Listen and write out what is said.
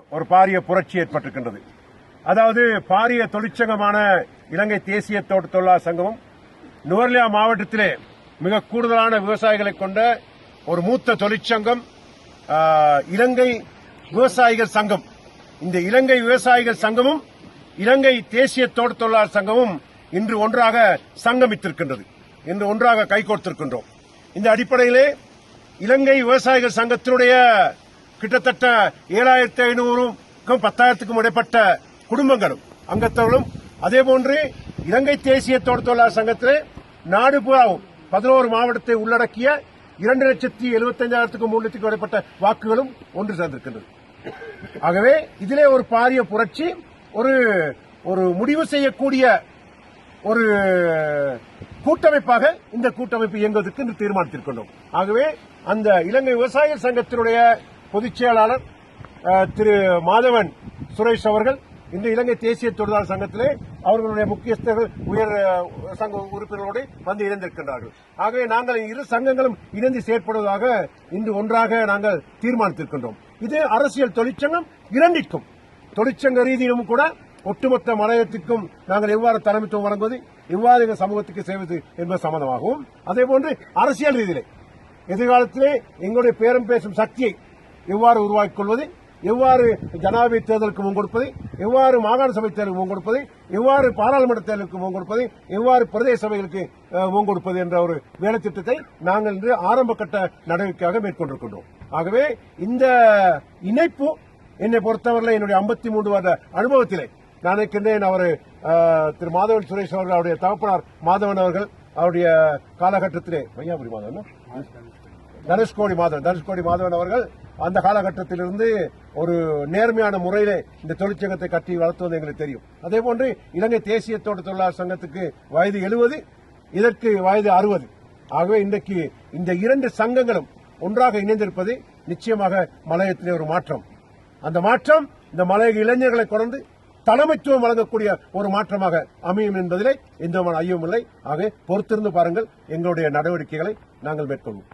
ஒரு பாரிய புரட்சி ஏற்பட்டிருக்கின்றது. அதாவது பாரிய தொழிற்சங்கமான இலங்கை தேசிய தோட்ட தொழிலாளர் சங்கமும் நுவரெலியா மாவட்டத்திலே மிக கூடுதலான விவசாயிகளை கொண்ட ஒரு மூத்த தொழிற்சங்கம் இலங்கை விவசாயிகள் சங்கம். இந்த இலங்கை விவசாயிகள் சங்கமும் இலங்கை தேசிய தோட்ட தொழிலாளர் சங்கமும் இன்று ஒன்றாக சங்கமித்திருக்கின்றது. இன்று ஒன்றாக கைகோர்த்திருக்கின்றோம். இந்த அடிப்படையிலே இலங்கை விவசாயிகள் சங்கத்தினுடைய கிட்டத்தட்ட 7,500க்கும் 10,000க்கும் இடைப்பட்ட குடும்பங்களும் அங்கத்தவர்களும், அதேபோன்று இலங்கை தேசிய தோட்ட தொழிலாளர் சங்கத்திலே நாடு பூராவும் 11 மாவட்டத்தை உள்ளடக்கிய 2,75,000க்கும் 3,00,000க்கும் இடைப்பட்ட வாக்குகளும் ஒன்று சேர்ந்திருக்கின்றது. ஆகவே இதிலே ஒரு பாரிய புரட்சி, ஒரு முடிவு செய்யக்கூடிய ஒரு கூட்டமைப்பாக இந்த கூட்டமைப்பு இயங்குவதற்கு இன்று தீர்மானித்திருக்கின்றோம். ஆகவே அந்த இலங்கை விவசாயிகள் சங்கத்தினுடைய பொதுச் செயலாளர் திரு மாதவன் சுரேஷ் அவர்கள் இன்று இலங்கை தேசிய தொழிலாளர் சங்கத்திலே அவர்களுடைய முக்கியஸ்தர்கள் உயர் சங்க உறுப்பினர்களோடு வந்து இணைந்திருக்கின்றார்கள். ஆகவே நாங்கள் இரு சங்கங்களும் இணைந்து செயற்படுவதாக இன்று ஒன்றாக நாங்கள் தீர்மானித்திருக்கின்றோம். இது அரசியல் தொழிற்சங்கம் இரண்டிற்கும், தொழிற்சங்க ரீதியிலும் கூட ஒட்டுமொத்த மலையத்திற்கும் நாங்கள் எவ்வாறு தலைமைத்துவம் வழங்குவது, எவ்வாறு எங்கள் சமூகத்துக்கு செய்வது என்பது சம்பந்தமாகவும், அதேபோன்று அரசியல் ரீதியிலே எதிர்காலத்திலே எங்களுடைய பேரம் பேசும் சக்தியை எவ்வாறு உருவாக்கிக் கொள்வது, எவ்வாறு ஜனாதிபதி தேர்தலுக்கு முன்கொடுப்பது, எவ்வாறு மாகாண சபை தேர்தலுக்கு முன்கொடுப்பது, எவ்வாறு பாராளுமன்ற தேர்தலுக்கு முன்கொடுப்பது, எவ்வாறு பிரதேச சபைகளுக்கு முன்கொடுப்பது என்ற ஒரு வேலை திட்டத்தை நாங்கள் இன்று ஆரம்ப கட்ட நடவடிக்கையாக மேற்கொண்டிருக்கின்றோம். ஆகவே இந்த இணைப்பு என்னை பொறுத்தவரை என்னுடைய 53 வருட அனுபவத்திலே நான் நினைக்கின்றேன். அவர் திரு மாதவன் சுரேஷ் அவர்கள், அவருடைய தகப்பனார் மாதவன் அவர்கள், அவருடைய காலகட்டத்திலே வையாபுரி மாதவன், தனுஷ்கோடி மாதவன் அவர்கள் அந்த காலகட்டத்திலிருந்து ஒரு நேர்மையான முறையிலே இந்த தொழிற்சங்கத்தை கட்டி வளர்த்துவது எங்களுக்கு தெரியும். அதேபோன்று இலங்கை தேசிய தோட்ட தொழிலாளர் சங்கத்துக்கு வயது 70, இதற்கு வயது 60. ஆகவே இன்றைக்கு இந்த இரண்டு சங்கங்களும் ஒன்றாக இணைந்திருப்பது நிச்சயமாக மலையத்திலே ஒரு மாற்றம். அந்த மாற்றம் இந்த மலைய இளைஞர்களை கொண்டு தலைமைத்துவம் வழங்கக்கூடிய ஒரு மாற்றமாக அமையும் என்பதிலே எந்த ஐயமும் இல்லை. ஆகவே பொறுத்திருந்து பாருங்கள், எங்களுடைய நடவடிக்கைகளை நாங்கள் மேற்கொள்வோம்.